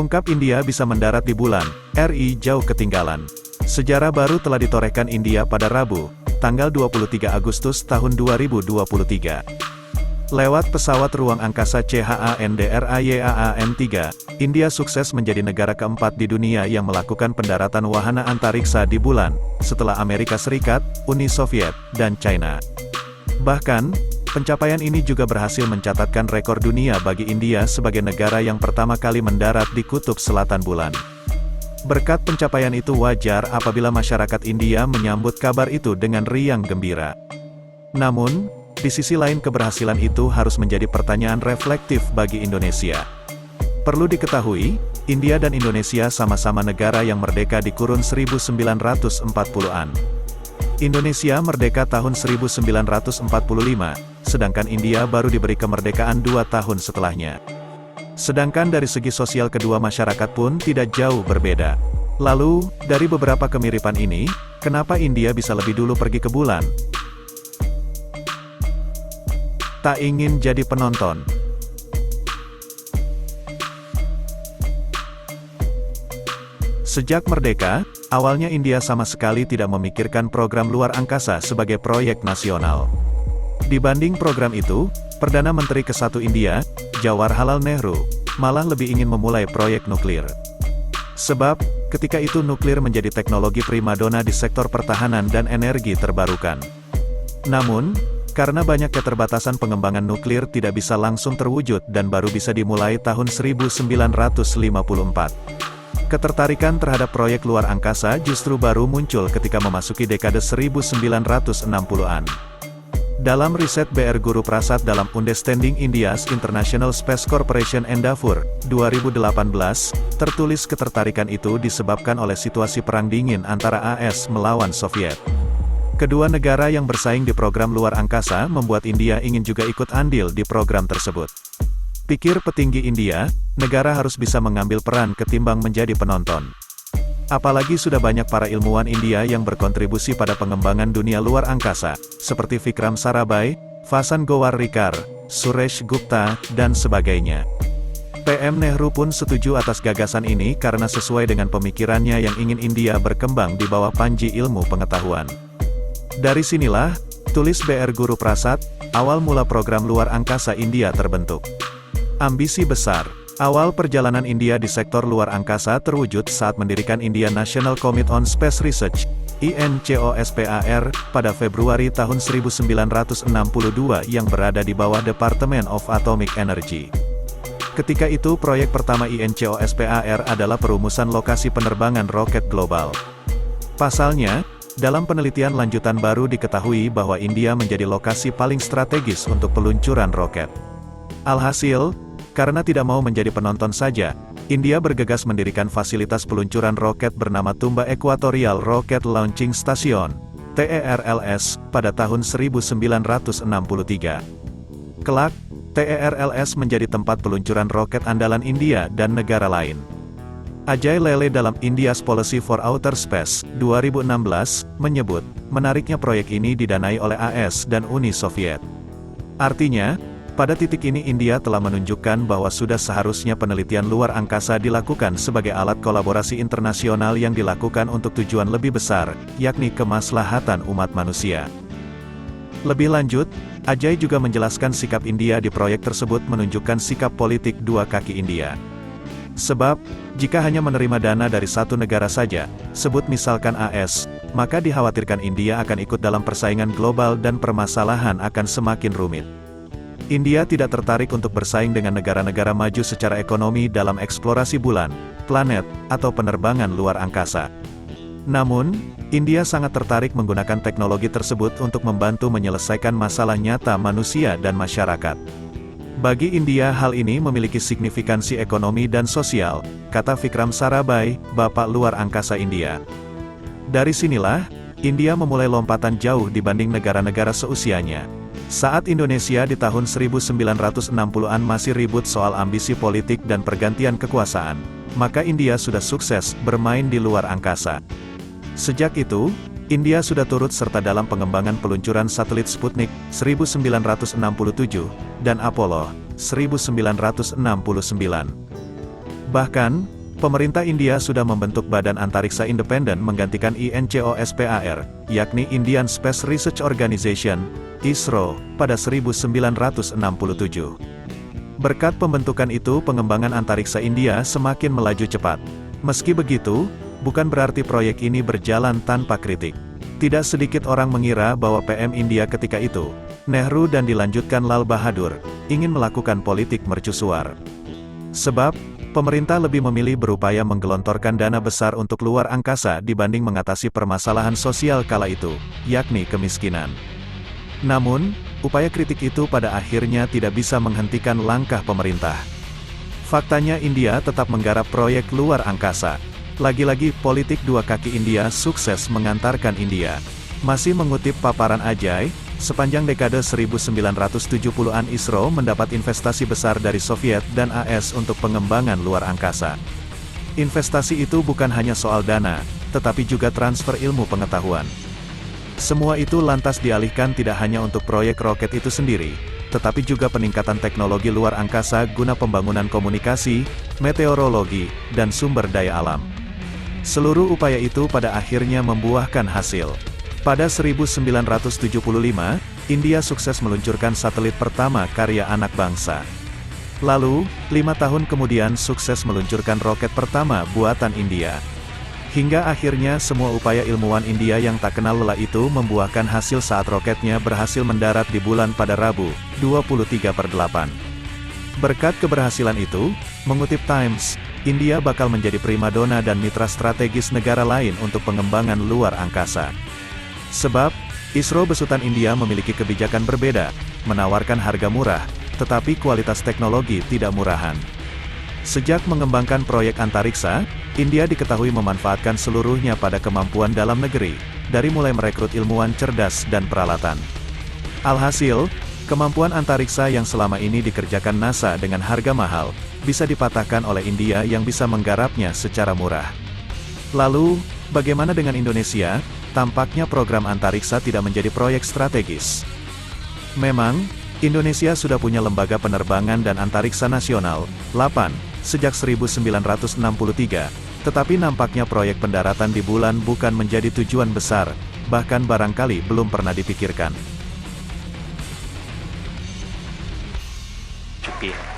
Ungkap India bisa mendarat di bulan, RI jauh ketinggalan. Sejarah baru telah ditorehkan India pada Rabu, tanggal 23 Agustus tahun 2023. Lewat pesawat ruang angkasa CHANDRAYAAN-3, India sukses menjadi negara keempat di dunia yang melakukan pendaratan wahana antariksa di bulan, setelah Amerika Serikat, Uni Soviet, dan China. Bahkan, pencapaian ini juga berhasil mencatatkan rekor dunia bagi India sebagai negara yang pertama kali mendarat di kutub selatan bulan. Berkat pencapaian itu wajar apabila masyarakat India menyambut kabar itu dengan riang gembira. Namun, di sisi lain keberhasilan itu harus menjadi pertanyaan reflektif bagi Indonesia. Perlu diketahui, India dan Indonesia sama-sama negara yang merdeka di kurun 1940-an. Indonesia merdeka tahun 1945, sedangkan India baru diberi kemerdekaan 2 tahun setelahnya. Sedangkan dari segi sosial kedua masyarakat pun tidak jauh berbeda. Lalu, dari beberapa kemiripan ini, kenapa India bisa lebih dulu pergi ke bulan? Tak ingin jadi penonton. Sejak merdeka, awalnya India sama sekali tidak memikirkan program luar angkasa sebagai proyek nasional. Dibanding program itu, Perdana Menteri ke-1 India, Jawaharlal Nehru, malah lebih ingin memulai proyek nuklir. Sebab, ketika itu nuklir menjadi teknologi primadona di sektor pertahanan dan energi terbarukan. Namun, karena banyak keterbatasan pengembangan nuklir tidak bisa langsung terwujud dan baru bisa dimulai tahun 1954. Ketertarikan terhadap proyek luar angkasa justru baru muncul ketika memasuki dekade 1960-an. Dalam riset BR Guru Prasad dalam Understanding India's International Space Corporation Endeavour, 2018, tertulis ketertarikan itu disebabkan oleh situasi perang dingin antara AS melawan Soviet. Kedua negara yang bersaing di program luar angkasa membuat India ingin juga ikut andil di program tersebut. Pikir petinggi India, negara harus bisa mengambil peran ketimbang menjadi penonton. Apalagi sudah banyak para ilmuwan India yang berkontribusi pada pengembangan dunia luar angkasa, seperti Vikram Sarabhai, Vasan Gowarikar, Suresh Gupta, dan sebagainya. PM Nehru pun setuju atas gagasan ini karena sesuai dengan pemikirannya yang ingin India berkembang di bawah panji ilmu pengetahuan. Dari sinilah, tulis BR Guru Prasad, awal mula program luar angkasa India terbentuk. Ambisi besar. Awal perjalanan India di sektor luar angkasa terwujud saat mendirikan India National Committee on Space Research, INCOSPAR, pada Februari tahun 1962 yang berada di bawah Department of Atomic Energy. Ketika itu proyek pertama INCOSPAR adalah perumusan lokasi penerbangan roket global. Pasalnya, dalam penelitian lanjutan baru diketahui bahwa India menjadi lokasi paling strategis untuk peluncuran roket. Alhasil, karena tidak mau menjadi penonton saja, India bergegas mendirikan fasilitas peluncuran roket bernama Tumba Equatorial Rocket Launching Station, TERLS, pada tahun 1963. Kelak, TERLS menjadi tempat peluncuran roket andalan India dan negara lain. Ajay Lele dalam India's Policy for Outer Space, 2016, menyebut, menariknya proyek ini didanai oleh AS dan Uni Soviet. Artinya, pada titik ini India telah menunjukkan bahwa sudah seharusnya penelitian luar angkasa dilakukan sebagai alat kolaborasi internasional yang dilakukan untuk tujuan lebih besar, yakni kemaslahatan umat manusia. Lebih lanjut, Ajay juga menjelaskan sikap India di proyek tersebut menunjukkan sikap politik dua kaki India. Sebab, jika hanya menerima dana dari satu negara saja, sebut misalkan AS, maka dikhawatirkan India akan ikut dalam persaingan global dan permasalahan akan semakin rumit. India tidak tertarik untuk bersaing dengan negara-negara maju secara ekonomi dalam eksplorasi bulan, planet, atau penerbangan luar angkasa. Namun, India sangat tertarik menggunakan teknologi tersebut untuk membantu menyelesaikan masalah nyata manusia dan masyarakat. Bagi India hal ini memiliki signifikansi ekonomi dan sosial, kata Vikram Sarabhai, Bapak Luar Angkasa India. Dari sinilah, India memulai lompatan jauh dibanding negara-negara seusianya. Saat Indonesia di tahun 1960-an masih ribut soal ambisi politik dan pergantian kekuasaan, maka India sudah sukses bermain di luar angkasa. Sejak itu, India sudah turut serta dalam pengembangan peluncuran satelit Sputnik 1967 dan Apollo 1969. Bahkan, Pemerintah India sudah membentuk Badan Antariksa Independen menggantikan INCOSPAR, yakni Indian Space Research Organization, ISRO, pada 1967. Berkat pembentukan itu pengembangan antariksa India semakin melaju cepat. Meski begitu, bukan berarti proyek ini berjalan tanpa kritik. Tidak sedikit orang mengira bahwa PM India ketika itu, Nehru dan dilanjutkan Lal Bahadur, ingin melakukan politik mercusuar. Sebab, pemerintah lebih memilih berupaya menggelontorkan dana besar untuk luar angkasa dibanding mengatasi permasalahan sosial kala itu, yakni kemiskinan. Namun, upaya kritik itu pada akhirnya tidak bisa menghentikan langkah pemerintah. Faktanya India tetap menggarap proyek luar angkasa. Lagi-lagi politik dua kaki India sukses mengantarkan India. Masih mengutip paparan Ajay, sepanjang dekade 1970-an ISRO mendapat investasi besar dari Soviet dan AS untuk pengembangan luar angkasa. Investasi itu bukan hanya soal dana, tetapi juga transfer ilmu pengetahuan. Semua itu lantas dialihkan tidak hanya untuk proyek roket itu sendiri, tetapi juga peningkatan teknologi luar angkasa guna pembangunan komunikasi, meteorologi, dan sumber daya alam. Seluruh upaya itu pada akhirnya membuahkan hasil. Pada 1975, India sukses meluncurkan satelit pertama karya anak bangsa. Lalu, 5 tahun kemudian sukses meluncurkan roket pertama buatan India. Hingga akhirnya semua upaya ilmuwan India yang tak kenal lelah itu membuahkan hasil saat roketnya berhasil mendarat di bulan pada Rabu, 23/8. Berkat keberhasilan itu, mengutip Times, India bakal menjadi primadona dan mitra strategis negara lain untuk pengembangan luar angkasa. Sebab, ISRO besutan India memiliki kebijakan berbeda, menawarkan harga murah, tetapi kualitas teknologi tidak murahan. Sejak mengembangkan proyek antariksa, India diketahui memanfaatkan seluruhnya pada kemampuan dalam negeri, dari mulai merekrut ilmuwan cerdas dan peralatan. Alhasil, kemampuan antariksa yang selama ini dikerjakan NASA dengan harga mahal, bisa dipatahkan oleh India yang bisa menggarapnya secara murah. Lalu, bagaimana dengan Indonesia? Tampaknya program antariksa tidak menjadi proyek strategis. Memang, Indonesia sudah punya lembaga penerbangan dan antariksa nasional, LAPAN, sejak 1963, tetapi nampaknya proyek pendaratan di bulan bukan menjadi tujuan besar, bahkan barangkali belum pernah dipikirkan. Cuti.